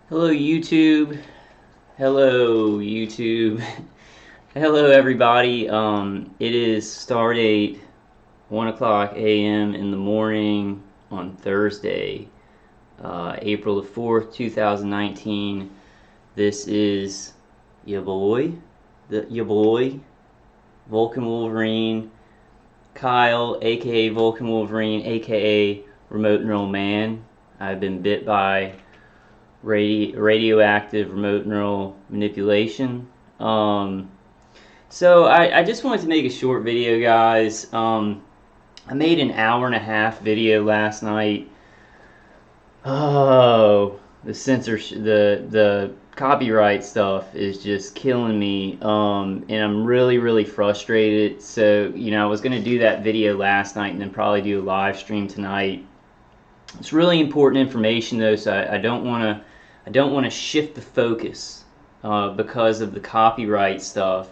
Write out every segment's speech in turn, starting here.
Hello YouTube. Hello YouTube. Hello everybody. It is start date 1 o'clock a.m. in the morning on Thursday, April the 4th, 2019. This is your boy, Vulcan Wolverine, Kyle, aka Vulcan Wolverine, aka Remote Neural Man. I've been bit by radioactive remote neural manipulation. So I just wanted to make a short video, guys. I made an hour and a half video last night. Oh, the censorship, the copyright stuff is just killing me, and I'm really frustrated. So I was gonna do that video last night and then probably do a live stream tonight. It's really important information though, so I don't want to shift the focus because of the copyright stuff.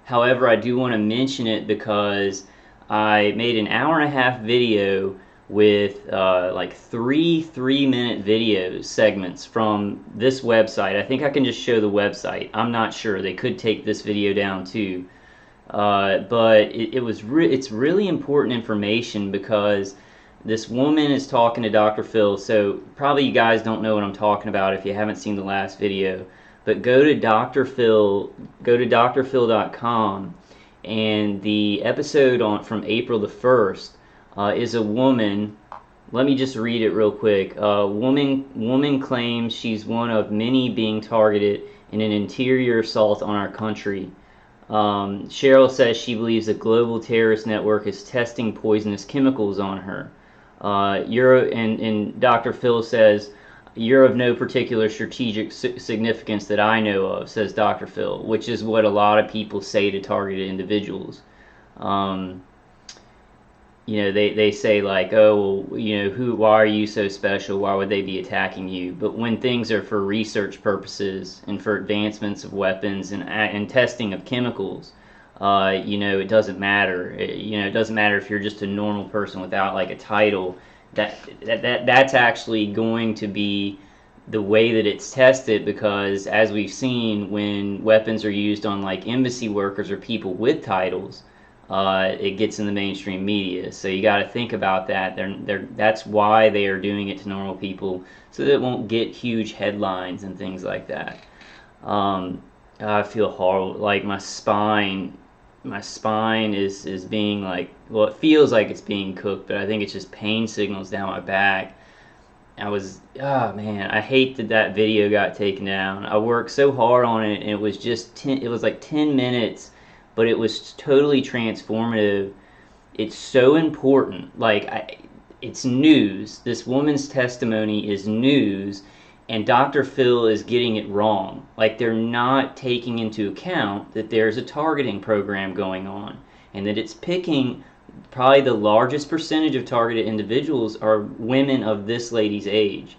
However, I do want to mention it because I made an hour and a half video with like three 3-minute video segments from this website. I think I can just show the website. I'm not sure. They could take this video down too. But it's really important information because this woman is talking to Dr. Phil. So probably you guys don't know what I'm talking about if you haven't seen the last video, but go to drphil.com, and the episode from April the 1st is a woman. Let me just read it real quick. Woman claims she's one of many being targeted in an interior assault on our country. Cheryl says she believes a global terrorist network is testing poisonous chemicals on her. And Dr. Phil says, "You're of no particular strategic significance that I know of," says Dr. Phil, which is what a lot of people say to targeted individuals. They say like, "Oh, well, why are you so special? Why would they be attacking you?" But when things are for research purposes and for advancements of weapons and testing of chemicals, it doesn't matter. It doesn't matter if you're just a normal person without like a title. That's actually going to be the way that it's tested, because as we've seen, when weapons are used on like embassy workers or people with titles, it gets in the mainstream media. So you got to think about that. That's why they are doing it to normal people, so that it won't get huge headlines and things like that. I feel horrible. Like my spine is being like, well, it feels like it's being cooked, but I think it's just pain signals down my back. Oh man, I hate that video got taken down. I worked so hard on it, and it was like 10 minutes, but it was totally transformative. It's so important. It's news. This woman's testimony is news, and Dr. Phil is getting it wrong. Like, they're not taking into account that there's a targeting program going on, and that it's picking probably the largest percentage of targeted individuals are women of this lady's age.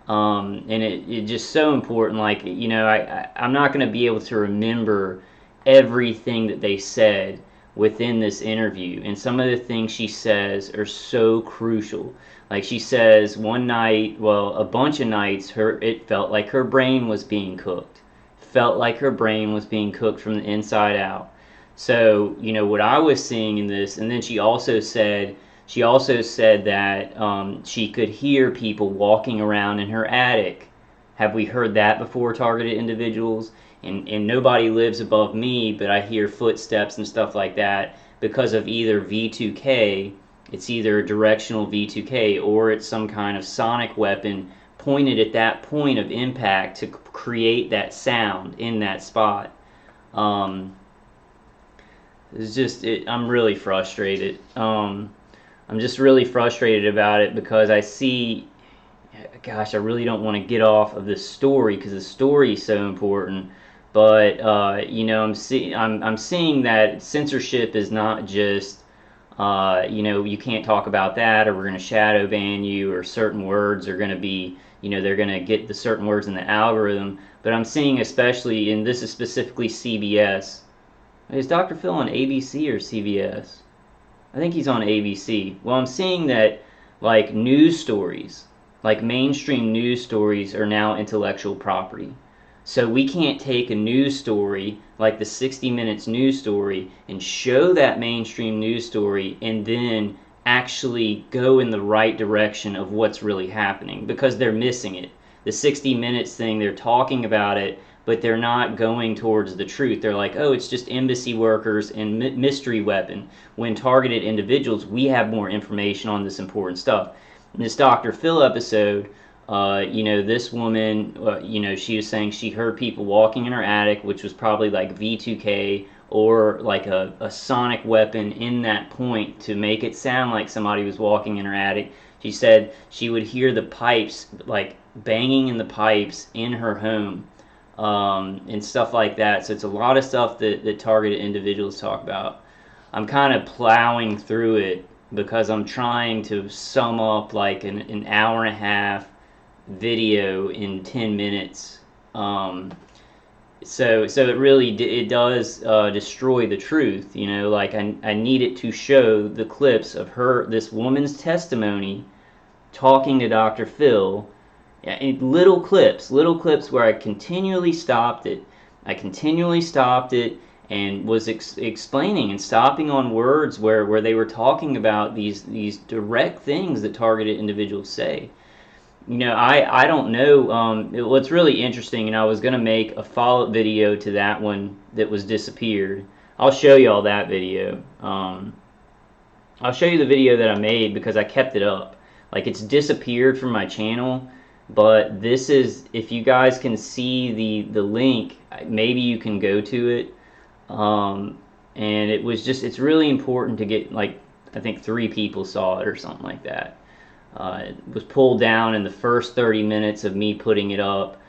And it's just so important. I'm not going to be able to remember everything that they said within this interview, and some of the things she says are so crucial. Like, she says one night, well, a bunch of nights, it felt like her brain was being cooked. Felt like her brain was being cooked from the inside out. So, what I was seeing in this, and then she also said that she could hear people walking around in her attic. Have we heard that before, targeted individuals? And nobody lives above me, but I hear footsteps and stuff like that because of either V2K. It's either a directional V2K or it's some kind of sonic weapon pointed at that point of impact to create that sound in that spot. I'm really frustrated. I'm just really frustrated about it because I see, gosh, I really don't want to get off of this story because the story is so important. But I'm seeing that censorship is not just you can't talk about that, or we're going to shadow ban you, or certain words are going to be, they're going to get the certain words in the algorithm. But I'm seeing, especially, and this is specifically CBS. Is Dr. Phil on ABC or CBS? I think he's on ABC. Well, I'm seeing that, like, news stories, like mainstream news stories are now intellectual property. So we can't take a news story like the 60 Minutes news story and show that mainstream news story and then actually go in the right direction of what's really happening, because they're missing it. The 60 Minutes thing, they're talking about it, but they're not going towards the truth. They're like, oh, it's just embassy workers and mystery weapon. When targeted individuals, we have more information on this important stuff. In this Dr. Phil episode, this woman, she was saying she heard people walking in her attic, which was probably like V2K or like a sonic weapon in that point to make it sound like somebody was walking in her attic. She said she would hear the pipes, like banging in the pipes in her home, and stuff like that. So it's a lot of stuff that targeted individuals talk about. I'm kind of plowing through it because I'm trying to sum up like an hour and a half video in 10 minutes. So it really it does destroy the truth. Like I need it to show the clips of this woman's testimony talking to Dr. Phil. Little clips where I continually stopped it. And was explaining and stopping on words where they were talking about these direct things that targeted individuals say. I don't know. What's really interesting, and I was going to make a follow-up video to that one that was disappeared. I'll show you all that video. I'll show you the video that I made because I kept it up. Like, it's disappeared from my channel, but this is, if you guys can see the link, maybe you can go to it. And it's really important to get, like, I think 3 people saw it or something like that. It was pulled down in the first 30 minutes of me putting it up.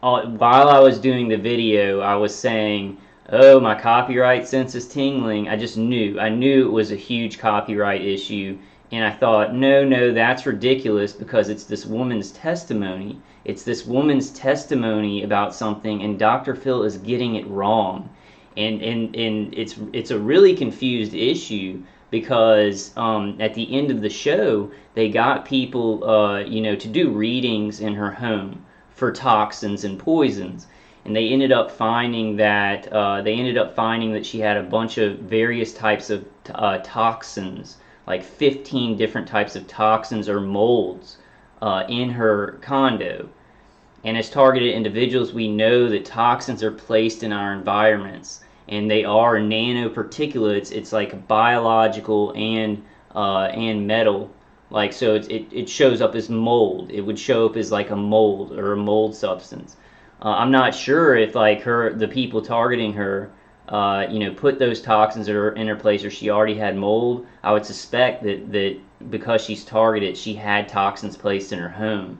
While I was doing the video, I was saying, oh, my copyright sense is tingling. I knew it was a huge copyright issue, and I thought, no, that's ridiculous, because it's this woman's testimony. It's this woman's testimony about something, and Dr. Phil is getting it wrong. And it's a really confused issue, because at the end of the show, they got people to do readings in her home for toxins and poisons, and they ended up finding that she had a bunch of various types of toxins, like 15 different types of toxins or molds in her condo. And as targeted individuals, we know that toxins are placed in our environments, and they are nanoparticulates. It's like biological and metal. Like, so it shows up as mold. It would show up as like a mold or a mold substance. I'm not sure if like the people targeting her, put those toxins in her place, or she already had mold. I would suspect that because she's targeted, she had toxins placed in her home.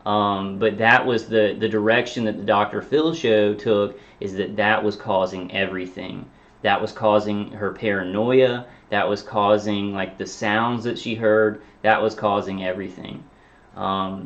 But that was the direction that the Dr. Phil show took, is that was causing everything. That was causing her paranoia. That was causing like the sounds that she heard. That was causing everything. I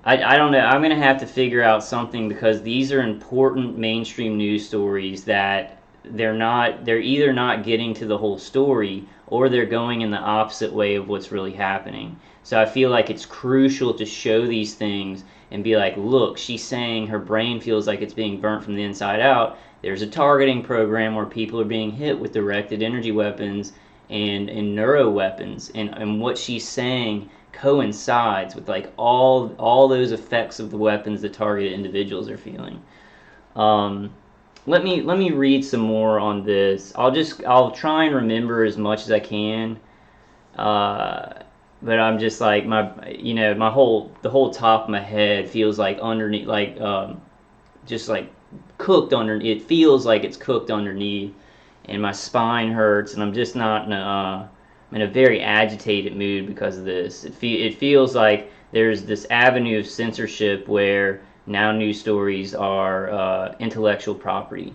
don't know. I'm going to have to figure out something, because these are important mainstream news stories that they're either not getting to the whole story, or they're going in the opposite way of what's really happening. So I feel like it's crucial to show these things and be like, look, she's saying her brain feels like it's being burnt from the inside out. There's a targeting program where people are being hit with directed energy weapons and neuro weapons, and what she's saying coincides with like all those effects of the weapons that targeted individuals are feeling. Let me read some more on this. I'll try and remember as much as I can. But I'm just like, the whole top of my head feels like underneath, like just like cooked under. It feels like it's cooked underneath, and my spine hurts, and I'm just not in a very agitated mood because of this. It feels like there's this avenue of censorship where now news stories are intellectual property.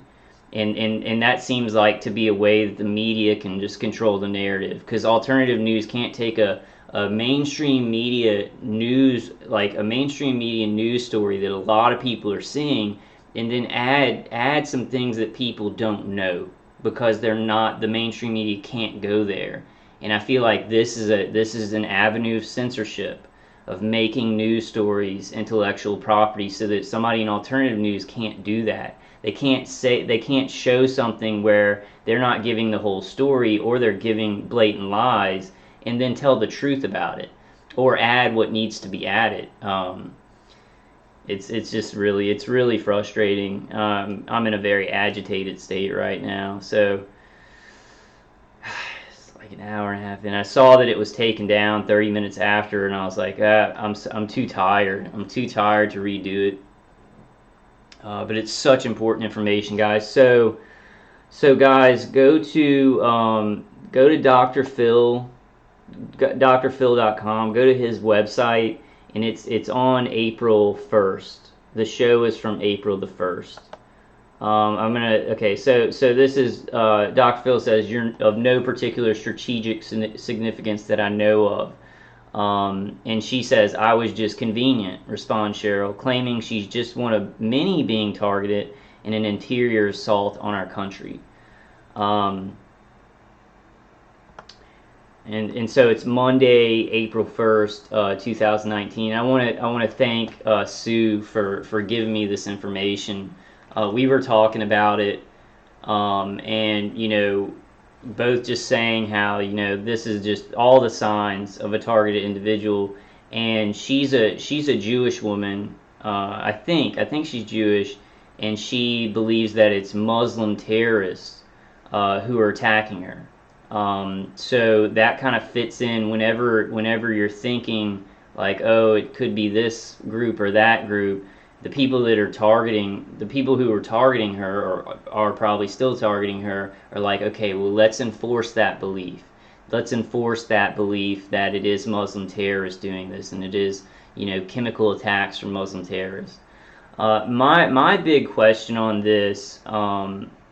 And that seems like to be a way that the media can just control the narrative, because alternative news can't take a mainstream media news, like a mainstream media news story that a lot of people are seeing, and then add some things that people don't know, because the mainstream media can't go there. And I feel like this is an avenue of censorship. of making news stories intellectual property so that somebody in alternative news can't do that. They can't show something where they're not giving the whole story, or they're giving blatant lies and then tell the truth about it, or add what needs to be added. It's just really frustrating. I'm in a very agitated state right now, so it's like an hour and a half, and I saw that it was taken down 30 minutes after, and I was like, I'm too tired. I'm too tired to redo it. But it's such important information, guys. So guys, go to Dr. Phil, drphil.com. Go to his website, and it's on April 1st. The show is from April the 1st. So this is Dr. Phil says, you're of no particular strategic significance that I know of. And she says, I was just convenient, responds Cheryl, claiming she's just one of many being targeted in an interior assault on our country. And so it's Monday, April 1st, 2019. I want to thank Sue for giving me this information. We were talking about it, and both just saying how this is just all the signs of a targeted individual. And she's a Jewish woman. I think she's Jewish, and she believes that it's Muslim terrorists who are attacking her. So that kind of fits in whenever you're thinking like, oh, it could be this group or that group. The people who are targeting her, or are probably still targeting her, are like, okay, well, let's enforce that belief. Let's enforce that belief that it is Muslim terrorists doing this, and it is, chemical attacks from Muslim terrorists. My big question on this,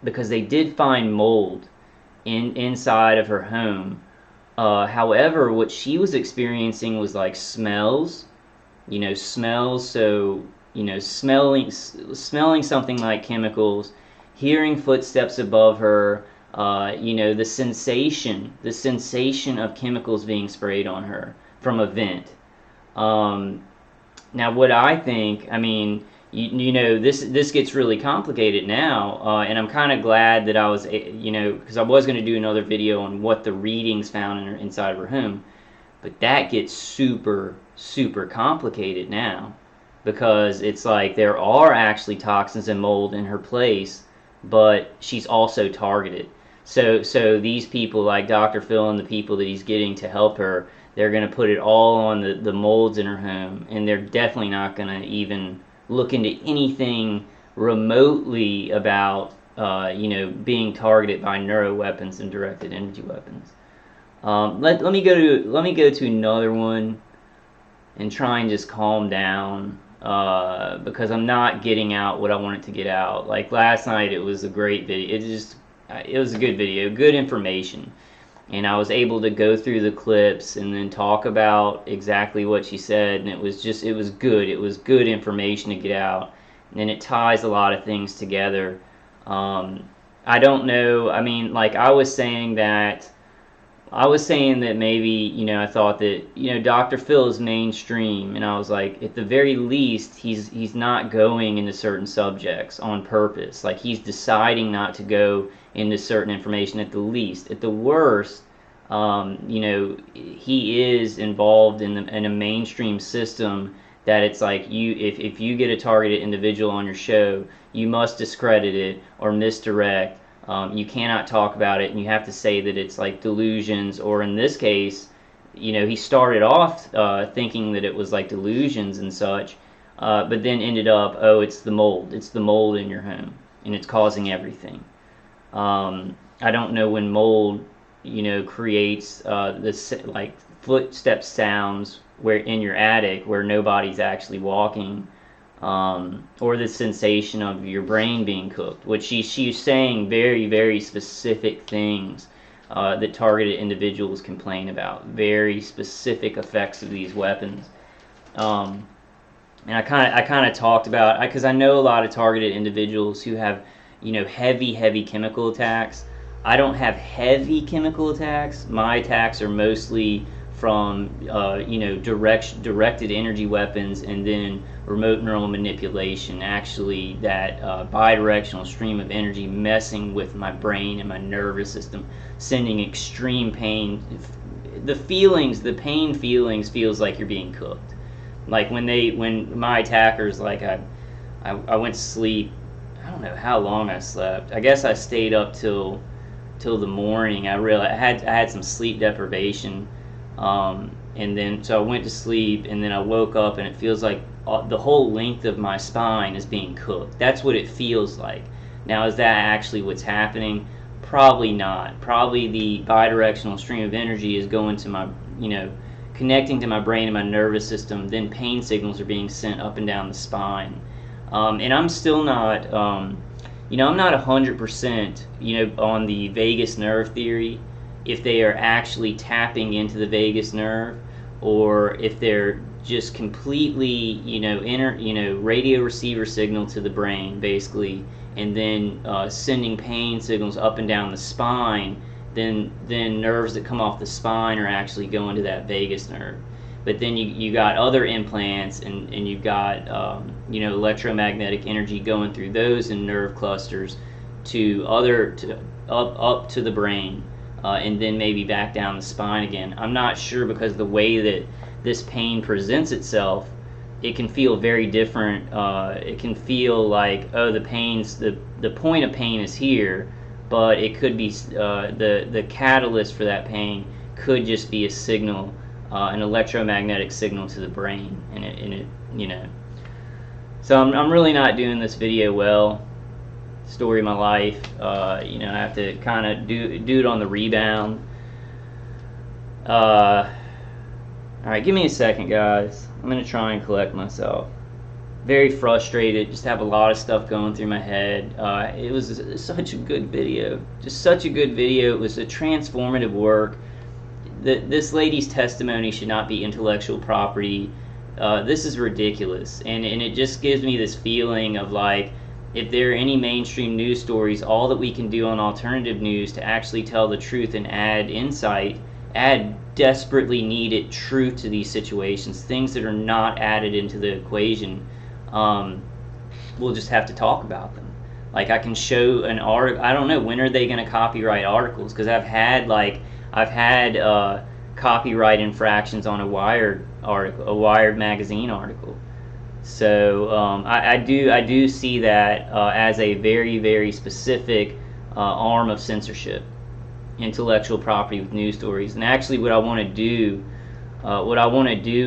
because they did find mold inside of her home. However, what she was experiencing was like smells. So smelling something like chemicals, hearing footsteps above her, the sensation of chemicals being sprayed on her from a vent. Now, what I think, this gets really complicated now, and I'm kind of glad that I was, because I was going to do another video on what the readings found inside of her home, but that gets super, super complicated now. Because it's like there are actually toxins and mold in her place, but she's also targeted. So these people like Dr. Phil and the people that he's getting to help her, they're going to put it all on the molds in her home, and they're definitely not going to even look into anything remotely about being targeted by neuroweapons and directed energy weapons. Let me go to another one and try and just calm down. Because I'm not getting out what I wanted to get out. Like last night, it was a great video. It was a good video, good information, and I was able to go through the clips and then talk about exactly what she said, and it was good. It was good information to get out, and it ties a lot of things together. I don't know. Like I was saying that maybe, I thought that, Dr. Phil is mainstream, and I was like, at the very least, he's not going into certain subjects on purpose. Like, he's deciding not to go into certain information at the least. At the worst, he is involved in a mainstream system that it's like, if you get a targeted individual on your show, you must discredit it or misdirect. You cannot talk about it, and you have to say that it's like delusions, or in this case, he started off thinking that it was like delusions and such, but then ended up, oh, it's the mold in your home, and it's causing everything. I don't know when mold, creates this like footstep sounds where in your attic where nobody's actually walking. Or the sensation of your brain being cooked, which she's saying very, very specific things that targeted individuals complain about, very specific effects of these weapons. And I kind of talked about, because I know a lot of targeted individuals who have, heavy chemical attacks. I don't have heavy chemical attacks. My attacks are mostly from directed energy weapons, and then remote neural manipulation, actually that bidirectional stream of energy messing with my brain and my nervous system, sending extreme pain. The pain feelings feels like you're being cooked. Like when my attackers, like I went to sleep, I don't know how long I slept. I guess I stayed up till the morning. I realized I had some sleep deprivation, and then so I went to sleep, and then I woke up, and it feels like the whole length of my spine is being cooked. That's what it feels like. Now, is that actually what's happening? Probably not. Probably the bidirectional stream of energy is going to my, connecting to my brain and my nervous system. Then pain signals are being sent up and down the spine. And I'm still not, I'm not 100%, on the vagus nerve theory, if they are actually tapping into the vagus nerve, or if they're just completely, radio receiver signal to the brain, basically, and then sending pain signals up and down the spine. Then nerves that come off the spine are actually going to that vagus nerve. But then you got other implants, and you've got electromagnetic energy going through those and nerve clusters up to the brain, and then maybe back down the spine again. I'm not sure, because the way that this pain presents itself, it can feel very different. It can feel like, oh, the point of pain is here, but it could be the catalyst for that pain could just be a signal, an electromagnetic signal to the brain, and it So I'm really not doing this video well. Story of my life. I have to kind of do it on the rebound. Alright, give me a second, guys. I'm going to try and collect myself. Very frustrated, just have a lot of stuff going through my head. It was such a good video. Just such a good video. It was a transformative work. This lady's testimony should not be intellectual property. This is ridiculous. And it just gives me this feeling of like, if there are any mainstream news stories, all that we can do on alternative news to actually tell the truth and add insight, add desperately needed truth to these situations, things that are not added into the equation, we'll just have to talk about them. Like, I can show an article. I don't know, when are they going to copyright articles? Because I've had copyright infractions on a Wired article, a Wired magazine article. So I do see that as a very, very specific arm of censorship, intellectual property with news stories. And actually, what I want to do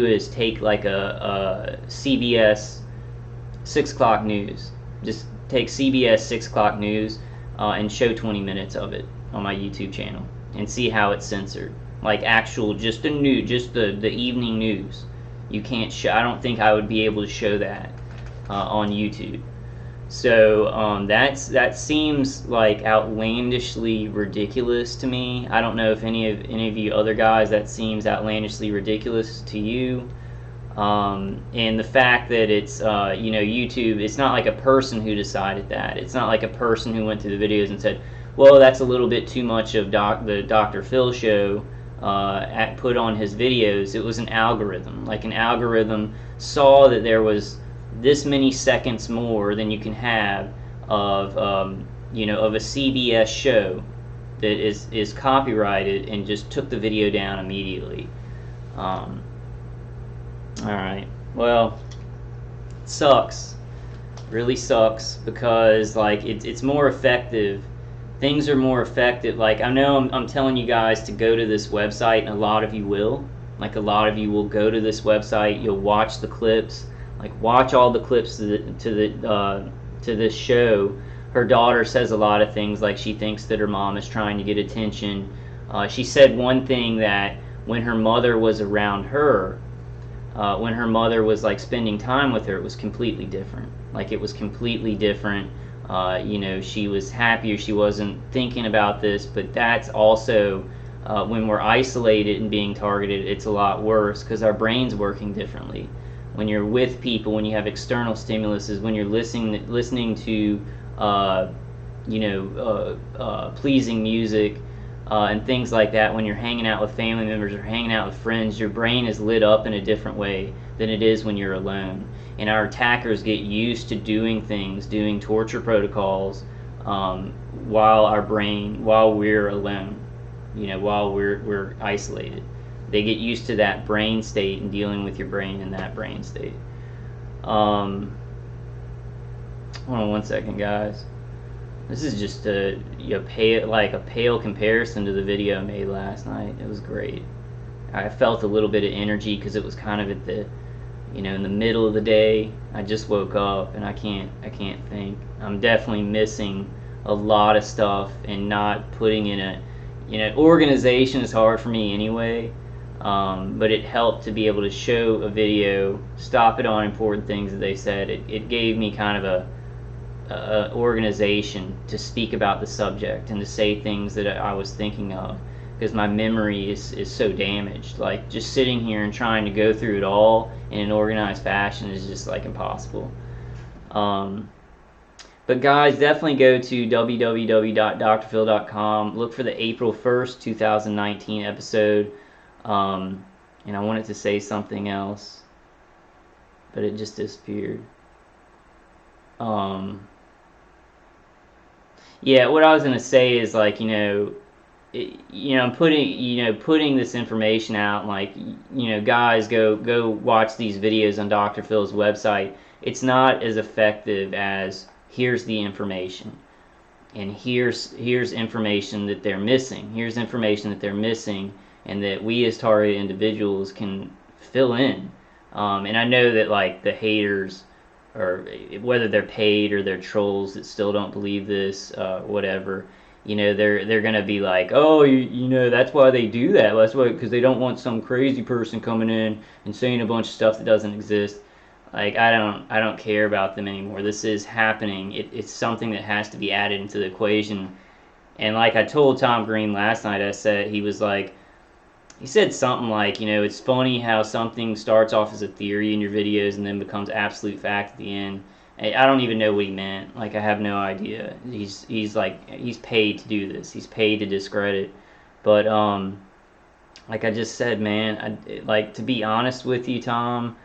is take like a CBS 6 o'clock news, just take CBS 6 o'clock news and show 20 minutes of it on my YouTube channel and see how it's censored. Like actual, just the evening news. You can't show. I don't think I would be able to show that on YouTube. So that seems like outlandishly ridiculous to me. I don't know if any of you other guys, that seems outlandishly ridiculous to you. And the fact that it's YouTube, it's not like a person who decided that. It's not like a person who went through the videos and said, well, that's a little bit too much of the Dr. Phil show put on his videos. It was an algorithm. Like, an algorithm saw that there was this many seconds more than you can have of of a CBS show that is copyrighted, and just took the video down immediately. Alright, well, it sucks. Really sucks, because like it's more effective. Things are more effective. Like, I know I'm telling you guys to go to this website, and a lot of you will. Like, a lot of you will go to this website. You'll watch the clips. Like, watch all the clips to this show. Her daughter says a lot of things, like she thinks that her mom is trying to get attention. She said one thing, that when her mother was around her, when her mother was like spending time with her, it was completely different. Like, it was completely different. She was happier. She wasn't thinking about this. But that's also when we're isolated and being targeted, it's a lot worse, because our brain's working differently. When you're with people, when you have external stimuluses, when you're listening to pleasing music, and things like that. When you're hanging out with family members or hanging out with friends, your brain is lit up in a different way than it is when you're alone. And our attackers get used to doing things, doing torture protocols, while we're alone, while we're isolated. They get used to that brain state and dealing with your brain in that brain state. Hold on one second, guys. This is just a pale comparison to the video I made last night. It was great. I felt a little bit of energy because it was kind of at the, in the middle of the day. I just woke up and I can't think. I'm definitely missing a lot of stuff and not putting in a, organization is hard for me anyway. But it helped to be able to show a video, stop it on important things that they said. It gave me kind of a organization to speak about the subject and to say things that I was thinking of, because my memory is so damaged. Like, just sitting here and trying to go through it all in an organized fashion is just like impossible. But guys, definitely go to www.drphil.com. Look for the April 1st, 2019 episode. And I wanted to say something else, but it just disappeared. Yeah, what I was gonna say is, like, I'm putting this information out, like, guys, go watch these videos on Dr. Phil's website. It's not as effective as, here's the information, and here's information that they're missing. Here's information that they're missing, and that we as targeted individuals can fill in. And I know that, like, the haters, or whether they're paid or they're trolls that still don't believe this, whatever, they're gonna be like, oh, that's why they do that. That's why, because they don't want some crazy person coming in and saying a bunch of stuff that doesn't exist. Like, I don't care about them anymore. This is happening. It's something that has to be added into the equation. And like I told Tom Green last night, he said something like, it's funny how something starts off as a theory in your videos and then becomes absolute fact at the end. I don't even know what he meant. Like, I have no idea. He's paid to do this. He's paid to discredit. But like I just said, man, to be honest with you, Tom,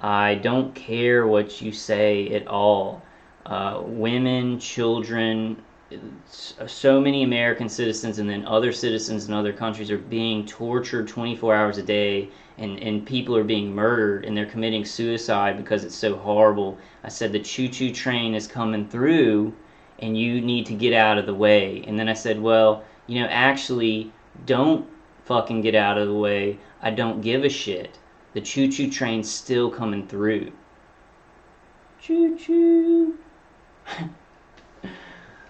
I don't care what you say at all. Women, children, so many American citizens and then other citizens in other countries are being tortured 24 hours a day, and people are being murdered, and they're committing suicide because it's so horrible. I said the choo-choo train is coming through and you need to get out of the way. And then I said, well, actually, don't fucking get out of the way. I don't give a shit. The choo-choo train's still coming through. Choo-choo.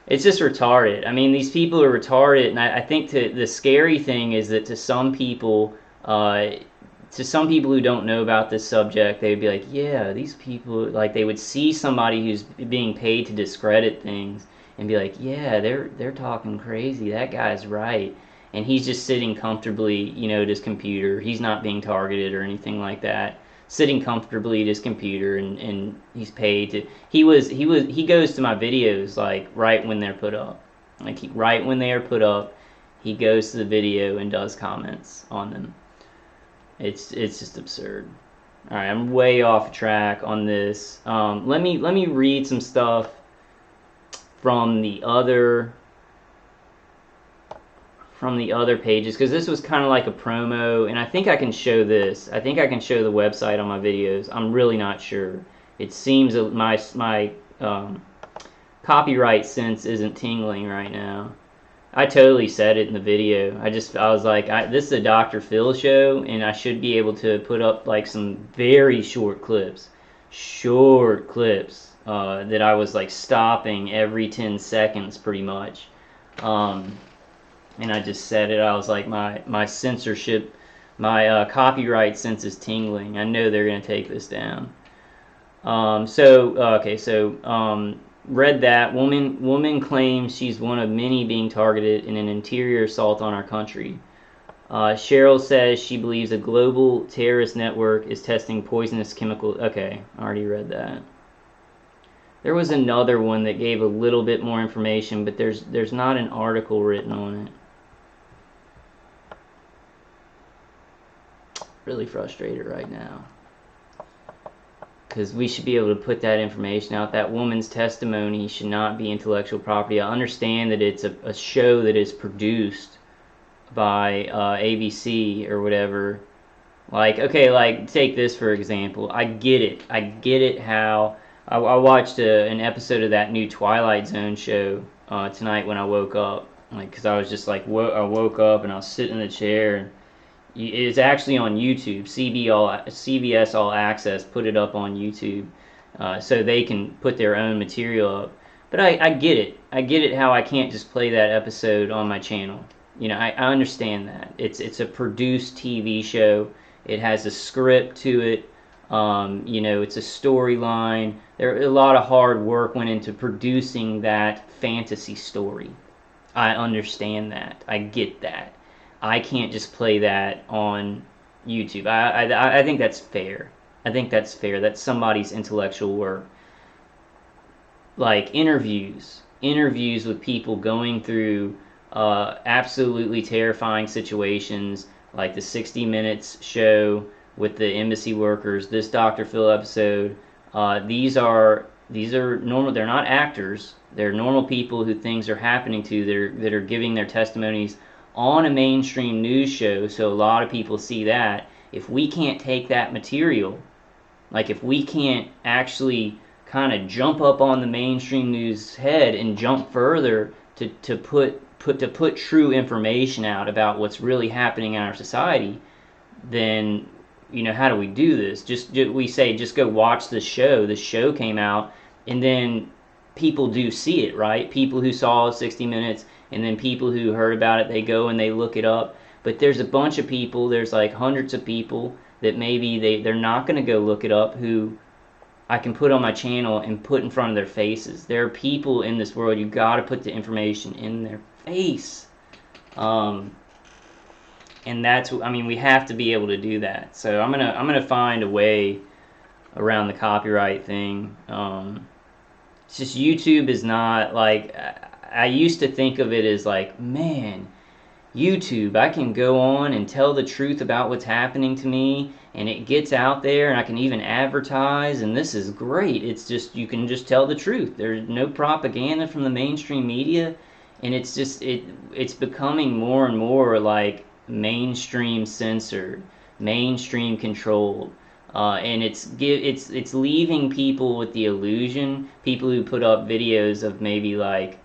It's just retarded. I mean, these people are retarded, and I think the scary thing is that to some people who don't know about this subject, they would be like, yeah, these people, like, they would see somebody who's being paid to discredit things and be like, yeah, they're talking crazy. That guy's right. And he's just sitting comfortably, at his computer. He's not being targeted or anything like that. Sitting comfortably at his computer, and he's paid to. He goes to my videos, like, right when they're put up. Like, right when they are put up, he goes to the video and does comments on them. It's just absurd. All right, I'm way off track on this. Let me read some stuff from the other pages, because this was kind of like a promo, and I think I can show this. I think I can show the website on my videos. I'm really not sure. It seems that my copyright sense isn't tingling right now. I totally said it in the video. I was like, this is a Dr. Phil show, and I should be able to put up, like, some very short clips that I was, like, stopping every 10 seconds pretty much. And I just said it. I was like, my censorship, my copyright sense is tingling. I know they're going to take this down. Read that. Woman claims she's one of many being targeted in an interior assault on our country. Cheryl says she believes a global terrorist network is testing poisonous chemicals. Okay, I already read that. There was another one that gave a little bit more information, but there's not an article written on it. Really frustrated right now. Because we should be able to put that information out. That woman's testimony should not be intellectual property. I understand that it's a show that is produced by ABC or whatever. Like, okay, like, take this for example. I get it. I get it how... I watched an episode of that new Twilight Zone show tonight when I woke up. Like, because I was just like, I woke up and I was sitting in the chair, and it's actually on YouTube. CBS All Access put it up on YouTube, so they can put their own material up. But I get it. I get it how I can't just play that episode on my channel. You know, I understand that. It's a produced TV show. It has a script to it. You know, it's a storyline. A lot of hard work went into producing that fantasy story. I understand that. I get that. I can't just play that on YouTube. I think that's fair. I think that's fair. That's somebody's intellectual work. Like interviews with people going through absolutely terrifying situations, like the 60 Minutes show with the embassy workers, this Dr. Phil episode. These are normal. They're not actors. They're normal people who things are happening to that are giving their testimonies on a mainstream news show, so a lot of people see that. If we can't take that material, like if we can't actually kind of jump up on the mainstream news head and jump further to put true information out about what's really happening in our society, then, you know, how do we do this? We say just go watch the show. The show came out, and then people do see it, right? People who saw 60 Minutes, and then people who heard about it, they go and they look it up. But there's a bunch of people, there's like hundreds of people that maybe they're not going to go look it up, who I can put on my channel and put in front of their faces. There are people in this world, you got to put the information in their face. And that's, I mean, we have to be able to do that. So I'm gonna find a way around the copyright thing. It's just YouTube is not like, I used to think of it as like, man, YouTube, I can go on and tell the truth about what's happening to me, and it gets out there, and I can even advertise, and this is great. It's just, you can just tell the truth. There's no propaganda from the mainstream media, and it's just, it's becoming more and more like mainstream censored, mainstream controlled. And it's leaving people with the illusion, people who put up videos of maybe like,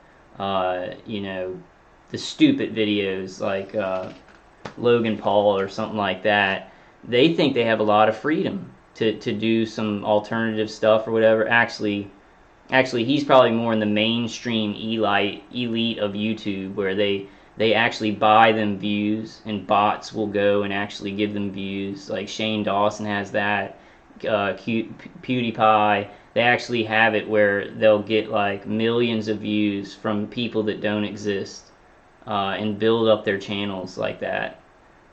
you know, the stupid videos like Logan Paul or something like that. They think they have a lot of freedom to do some alternative stuff or whatever. Actually, he's probably more in the mainstream elite of YouTube, where they actually buy them views, and bots will go and actually give them views. Like Shane Dawson has that, PewDiePie. They actually have it where they'll get like millions of views from people that don't exist, and build up their channels like that.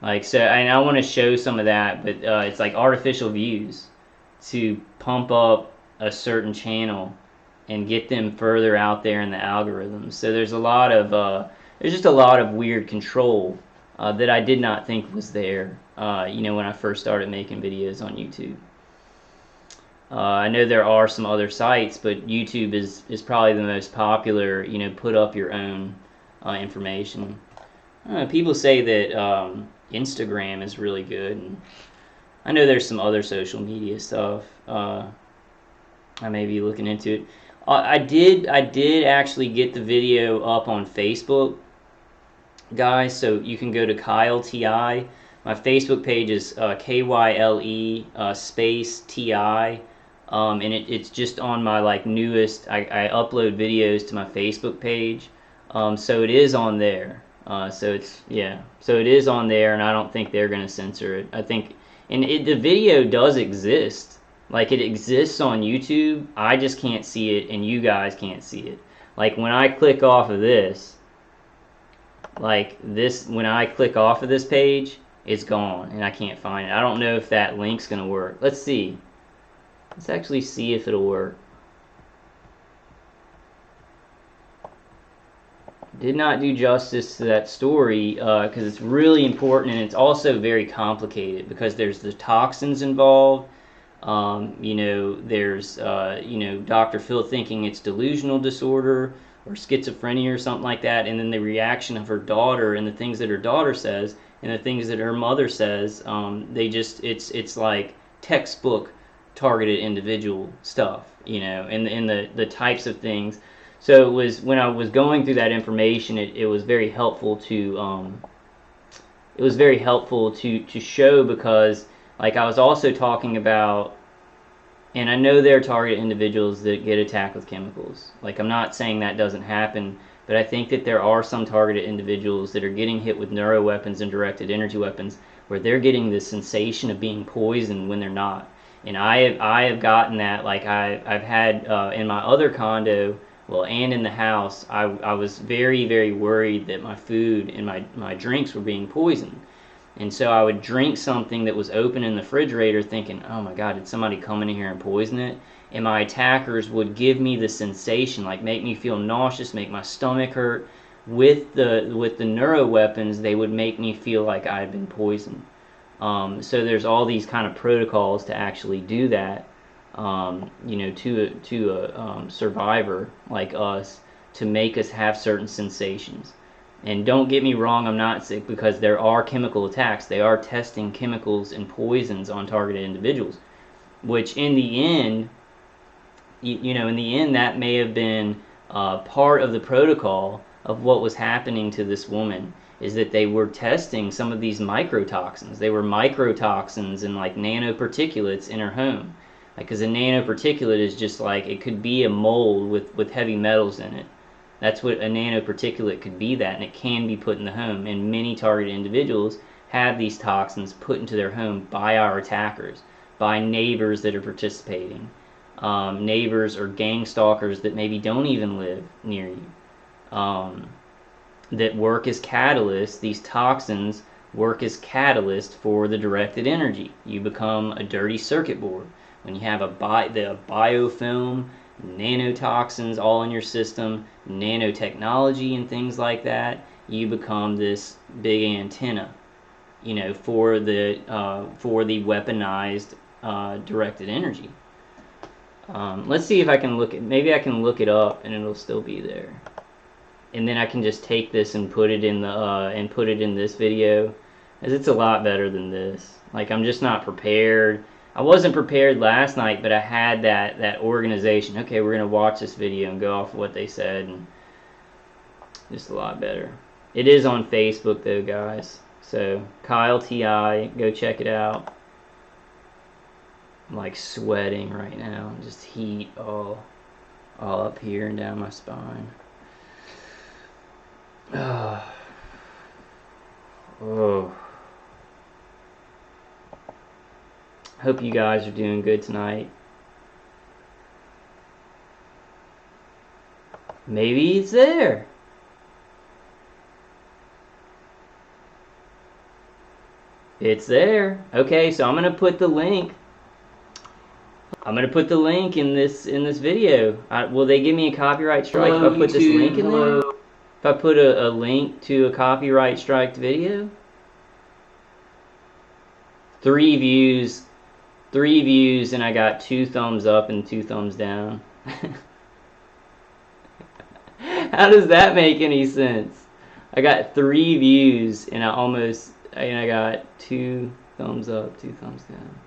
Like, so, and I want to show some of that, but it's like artificial views to pump up a certain channel and get them further out there in the algorithms. So there's a lot of there's just a lot of weird control that I did not think was there, you know, when I first started making videos on YouTube. I know there are some other sites, but YouTube is probably the most popular, you know, put up your own information. People say that Instagram is really good, and I know there's some other social media stuff. I may be looking into it. I did actually get the video up on Facebook, guys, so you can go to Kyle TI. My Facebook page is KYLE space TI, and it's just on my like newest. I upload videos to my Facebook page, so it is on there. So it is on there, and I don't think they're gonna censor it. I think, and the video does exist. Like, it exists on YouTube. I just can't see it, and you guys can't see it. Like, when I click off of this, like this, when I click off of this page, it's gone, and I can't find it. I don't know if that link's gonna work. Let's see. Let's actually see if it'll work. did not do justice to that story because it's really important, and it's also very complicated because there's the toxins involved. There's Dr. Phil thinking it's delusional disorder or schizophrenia or something like that, and then the reaction of her daughter and the things that her daughter says and the things that her mother says. It's like textbook targeted individual stuff, and the types of things. So it was, when I was going through that information, it was very helpful to show, because like I was also talking about, and I know there are targeted individuals that get attacked with chemicals. Like, I'm not saying that doesn't happen, but I think that there are some targeted individuals that are getting hit with neuroweapons and directed energy weapons where they're getting this sensation of being poisoned when they're not. And I have gotten that. Like, I've had in my other condo, well, and in the house, I was very, very worried that my food and my drinks were being poisoned. And so I would drink something that was open in the refrigerator thinking, oh my God, did somebody come in here and poison it? And my attackers would give me the sensation, like make me feel nauseous, make my stomach hurt. With the neuro weapons, they would make me feel like I had been poisoned. So there's all these kind of protocols to actually do that, to a survivor like us, to make us have certain sensations. And don't get me wrong, I'm not sick, because there are chemical attacks. They are testing chemicals and poisons on targeted individuals, which in the end, that may have been part of the protocol of what was happening to this woman, is that they were testing some of these microtoxins. They were microtoxins and like nanoparticulates in her home. Like, because a nanoparticulate is just like, it could be a mold with heavy metals in it. That's what a nanoparticulate could be, that, and it can be put in the home. And many targeted individuals have these toxins put into their home by our attackers, by neighbors that are participating, neighbors or gang stalkers that maybe don't even live near you, that work as catalysts. These toxins work as catalyst for the directed energy. You become a dirty circuit board. When you have the biofilm, nanotoxins all in your system, nanotechnology and things like that, you become this big antenna, for the weaponized directed energy. Let's see if I can maybe I can look it up and it'll still be there, and then I can just take this and put it in this video, as it's a lot better than this. Like, I'm just not prepared. I wasn't prepared last night, but I had that organization. Okay, we're going to watch this video and go off of what they said, and just a lot better. It is on Facebook, though, guys. So, Kyle T.I., go check it out. I'm, like, sweating right now. Just heat all up here and down my spine. Oh. Hope you guys are doing good tonight. Maybe it's there. It's there. Okay, so I'm gonna put the link. I'm gonna put the link in this video. Will they give me a copyright strike if I put this link in there? If I put a link to a copyright striked video? 3 views, and I got 2 thumbs up and 2 thumbs down. How does that make any sense? I got 3 views and I got 2 thumbs up, 2 thumbs down.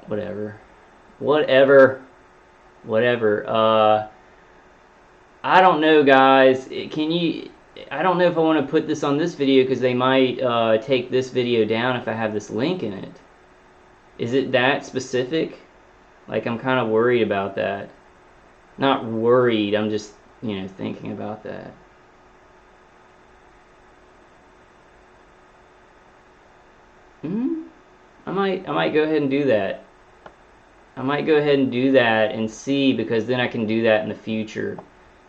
Whatever. I don't know, guys. I don't know if I want to put this on this video, because they might take this video down if I have this link in it. Is it that specific? Like, I'm kind of worried about that. Not worried, I'm just, thinking about that. I might go ahead and do that. I might go ahead and do that and see, because then I can do that in the future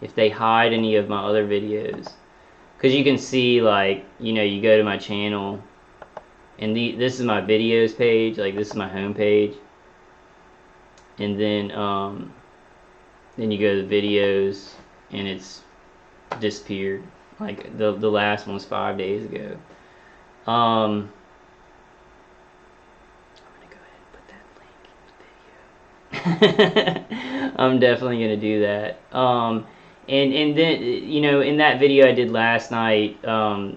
if they hide any of my other videos. Because you can see, like, you go to my channel, and this is my videos page, like this is my home page, and then you go to the videos, and it's disappeared. Like the last one was 5 days ago. I'm gonna go ahead and put that link in the video. I'm definitely gonna do that. And then in that video I did last night, I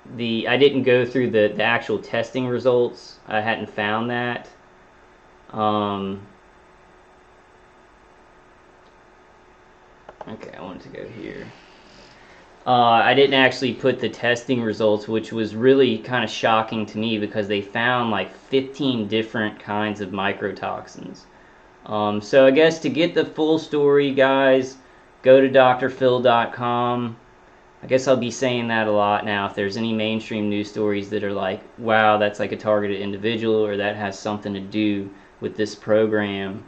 didn't go through the actual testing results. I hadn't found that. Okay, I wanted to go here. I didn't actually put the testing results, which was really kind of shocking to me because they found like 15 different kinds of microtoxins. So I guess to get the full story, guys, go to drphil.com. I guess I'll be saying that a lot now. If there's any mainstream news stories that are like, wow, that's like a targeted individual, or that has something to do with this program,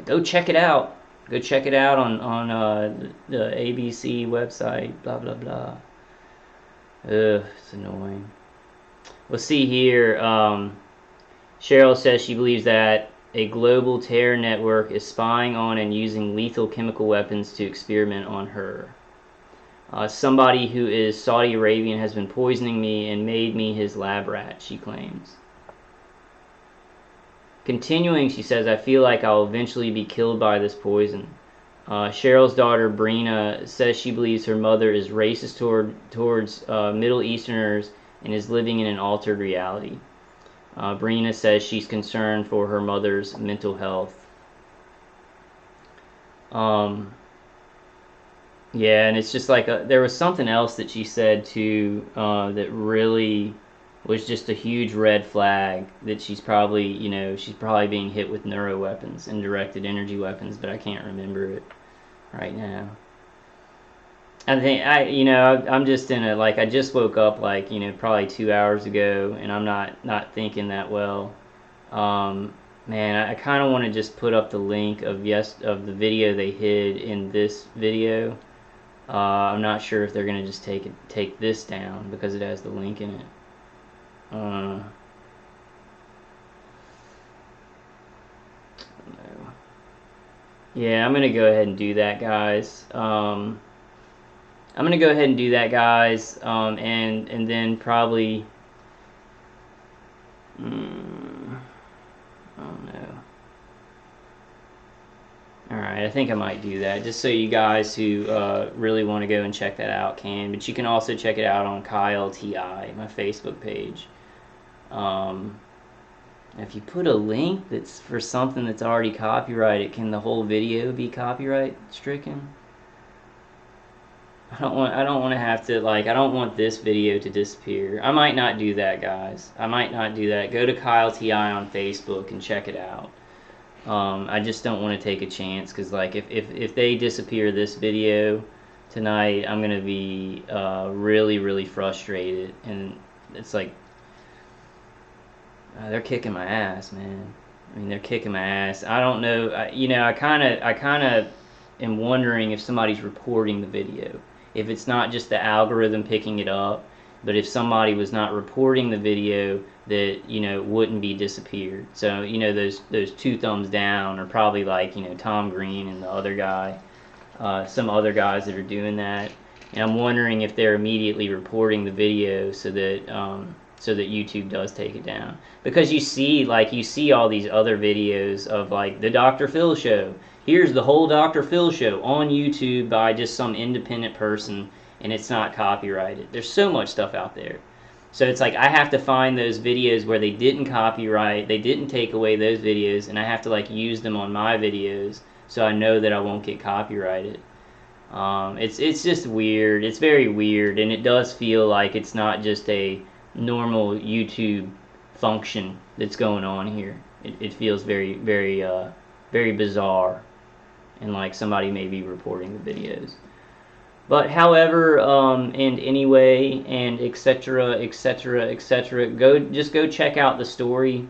go check it out. Go check it out on the ABC website, blah, blah, blah. Ugh, it's annoying. We'll see here. Cheryl says she believes that a global terror network is spying on and using lethal chemical weapons to experiment on her. Somebody who is Saudi Arabian has been poisoning me and made me his lab rat, she claims. Continuing, she says, I feel like I'll eventually be killed by this poison. Cheryl's daughter, Brina, says she believes her mother is racist towards Middle Easterners and is living in an altered reality. Brina says she's concerned for her mother's mental health. Yeah, and it's just like there was something else that she said too that really was just a huge red flag, that she's probably being hit with neuro weapons and directed energy weapons, but I can't remember it right now. I think I'm just in a, like, I just woke up like probably 2 hours ago, and I'm not thinking that well. Man, I kind of want to just put up the link of the video they hid in this video. I'm not sure if they're gonna just take this down because it has the link in it. No. Yeah, I'm gonna go ahead and do that, guys. And then probably, I don't know. Alright, I think I might do that, just so you guys who really want to go and check that out can. But you can also check it out on Kyle TI, my Facebook page. If you put a link that's for something that's already copyrighted, can the whole video be copyright stricken? I don't want to have to, like, I don't want this video to disappear. I might not do that, guys. I might not do that. Go to Kyle TI on Facebook and check it out. I just don't want to take a chance, because like if they disappear this video tonight, I'm gonna be really frustrated, and it's like they're kicking my ass, man. I mean, they're kicking my ass. I don't know. I kind of am wondering if somebody's reporting the video. If it's not just the algorithm picking it up, but if somebody was not reporting the video, that wouldn't be disappeared. So those 2 thumbs down are probably like Tom Green and the other guy, some other guys that are doing that. And I'm wondering if they're immediately reporting the video so that YouTube does take it down. Because you see all these other videos of like the Dr. Phil show. Here's the whole Dr. Phil show on YouTube by just some independent person, and it's not copyrighted. There's so much stuff out there. So it's like I have to find those videos where they didn't copyright, they didn't take away those videos, and I have to like use them on my videos so I know that I won't get copyrighted. It's just weird. It's very weird, and it does feel like it's not just a normal YouTube function that's going on here. It feels very bizarre, and like somebody may be reporting the videos. But however, and anyway, and etc., go check out the story,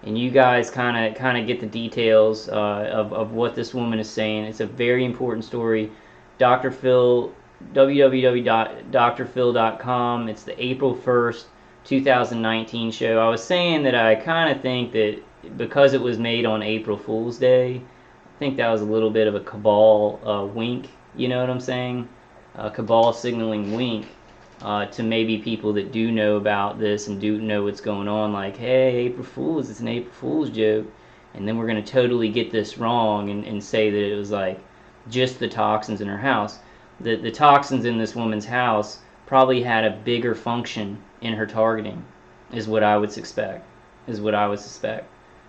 and you guys kind of get the details of what this woman is saying. It's a very important story. Dr. Phil, www.drphil.com. It's the April 1st, 2019 show. I was saying that I kind of think that because it was made on April Fool's Day, I think that was a little bit of a cabal wink You know what I'm saying? Cabal signaling wink to maybe people that do know about this and do know what's going on, like, hey, April Fool's, it's an April Fool's joke. And then we're going to totally get this wrong and say that it was like just the toxins in her house. The toxins in this woman's house probably had a bigger function in her targeting, is what I would suspect.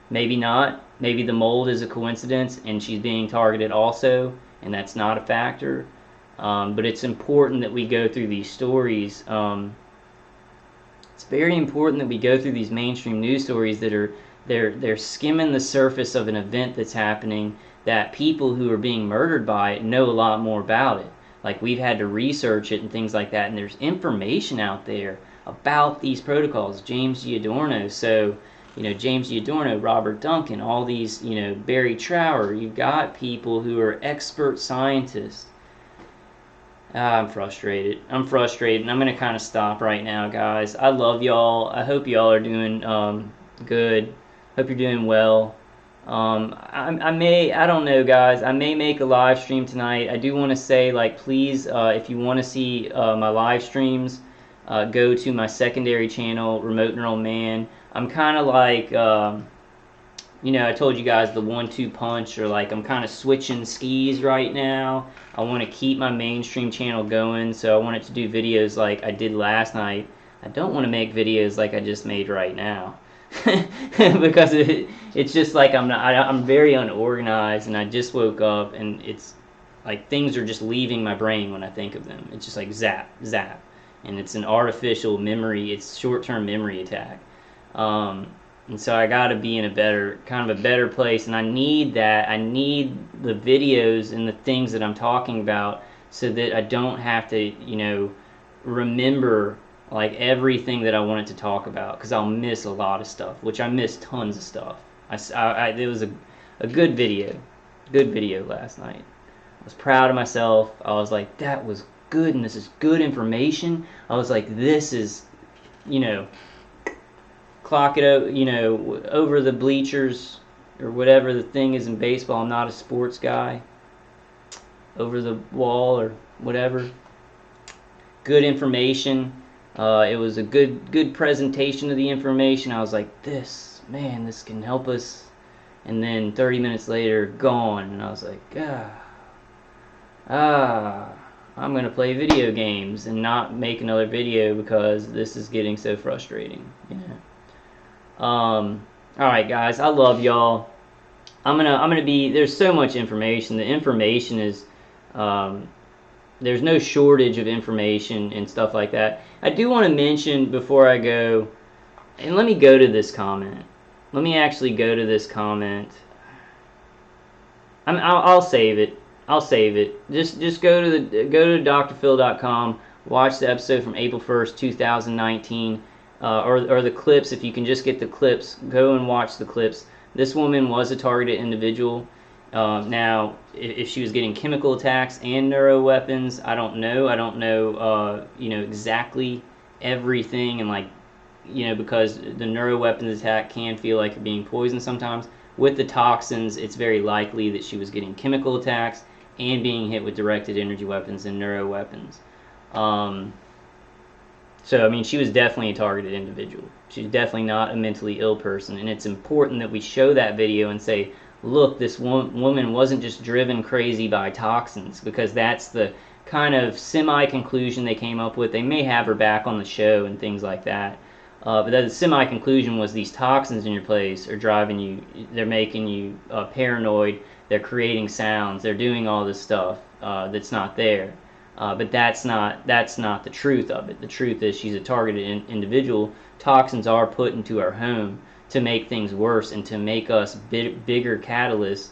Maybe not. Maybe the mold is a coincidence and she's being targeted also, and that's not a factor. But it's important that we go through these stories. It's very important that we go through these mainstream news stories that are they're skimming the surface of an event that's happening that people who are being murdered by it know a lot more about it. Like, we've had to research it and things like that, and there's information out there about these protocols. James Giordano, so James Giordano, Robert Duncan, all these, Barry Trower. You've got people who are expert scientists. I'm frustrated, and I'm going to kind of stop right now, guys. I love y'all. I hope y'all are doing good. Hope you're doing well. I don't know, guys. I may make a live stream tonight. I do want to say, like, please, if you want to see my live streams, go to my secondary channel, Remote Neural Man. I'm kind of like, I told you guys the 1-2 punch, or like I'm kind of switching skis right now. I want to keep my mainstream channel going, so I wanted to do videos like I did last night. I don't want to make videos like I just made right now. Because it's just like I'm very unorganized, and I just woke up, and it's like things are just leaving my brain when I think of them. It's just like zap, zap, and it's an artificial memory. It's short-term memory attack, and so I got to be in a better place, and I need that. I need the videos and the things that I'm talking about, so that I don't have to remember like everything that I wanted to talk about, because I'll miss a lot of stuff, which I missed tons of stuff. It was a good video last night. I was proud of myself. I was like, that was good, and this is good information. I was like, this is, clock it over the bleachers, or whatever the thing is in baseball. I'm not a sports guy. Over the wall or whatever. Good information. It was a good presentation of the information. I was like, this can help us. And then 30 minutes later, gone. And I was like, I'm going to play video games and not make another video because this is getting so frustrating. Alright, guys, I love y'all. There's so much information. The information is, there's no shortage of information and stuff like that. I do want to mention before I go, and let me go to this comment. Let me actually go to this comment. I'll save it. Just go to drphil.com. Watch the episode from April 1st, 2019, or the clips. If you can just get the clips, go and watch the clips. This woman was a targeted individual. Now, if she was getting chemical attacks and neuro weapons, I don't know. I don't know, exactly everything, and because the neuro weapons attack can feel like you're being poisoned sometimes. With the toxins, it's very likely that she was getting chemical attacks and being hit with directed energy weapons and neuro weapons. So, I mean, she was definitely a targeted individual. She's definitely not a mentally ill person, and it's important that we show that video and say, look, this woman wasn't just driven crazy by toxins, because that's the kind of semi-conclusion they came up with. They may have her back on the show and things like that. But the semi-conclusion was these toxins in your place are driving you, they're making you paranoid, they're creating sounds, they're doing all this stuff that's not there. But that's not the truth of it. The truth is she's a targeted individual. Toxins are put into our home to make things worse and to make us bigger catalysts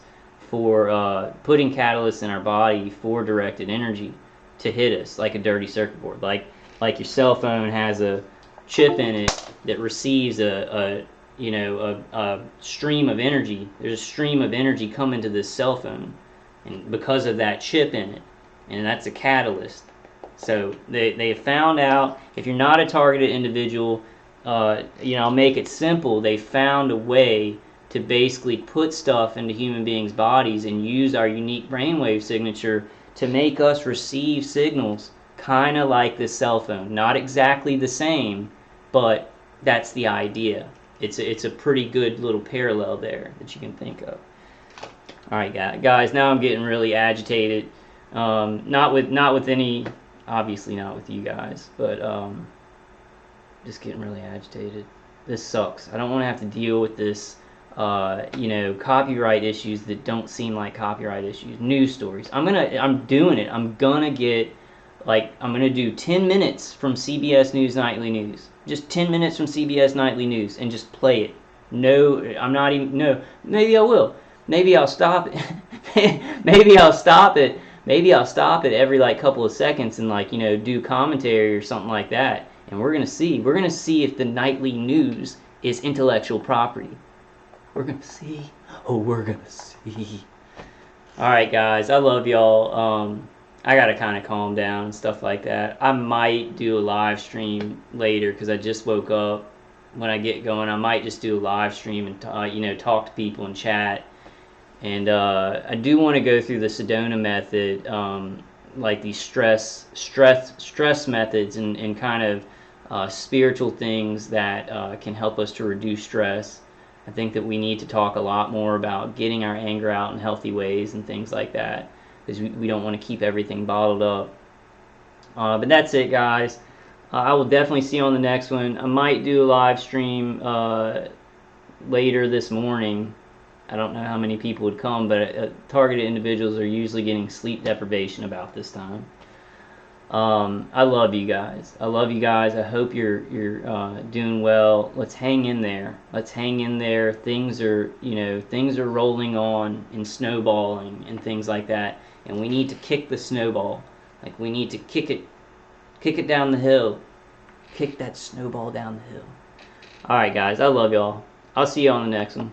for putting catalysts in our body for directed energy to hit us like a dirty circuit board. Like your cell phone has a chip in it that receives a stream of energy. There's a stream of energy coming to this cell phone, and because of that chip in it, and that's a catalyst. So they found out, if you're not a targeted individual, I'll make it simple. They found a way to basically put stuff into human beings' bodies and use our unique brainwave signature to make us receive signals kind of like this cell phone. Not exactly the same, but that's the idea. It's a pretty good little parallel there that you can think of. All right, guys. Now I'm getting really agitated. Not with any, obviously not with you guys, but just getting really agitated. This sucks. I don't want to have to deal with this. Copyright issues that don't seem like copyright issues. News stories. I'm doing it. I'm gonna do 10 minutes from CBS News Nightly News. Just 10 minutes from CBS Nightly News and just play it. No, I'm not even, no, maybe I will. Maybe I'll stop it. Maybe I'll stop it. Maybe I'll stop it every couple of seconds and do commentary or something like that. And we're gonna see. We're gonna see if the nightly news is intellectual property. We're gonna see. Oh, we're gonna see. All right, guys. I love y'all. I gotta kind of calm down and stuff like that. I might do a live stream later because I just woke up. When I get going, I might just do a live stream and talk to people and chat. And I do want to go through the Sedona method, like these stress methods and kind of spiritual things that can help us to reduce stress. I think that we need to talk a lot more about getting our anger out in healthy ways and things like that, because we don't want to keep everything bottled up. But that's it, guys. I will definitely see you on the next one. I might do a live stream later this morning. I don't know how many people would come, but targeted individuals are usually getting sleep deprivation about this time. I love you guys. I love you guys. I hope you're doing well. Let's hang in there. Let's hang in there. Things are rolling on and snowballing and things like that. And we need to kick the snowball. We need to kick it down the hill. Kick that snowball down the hill. All right, guys. I love y'all. I'll see you on the next one.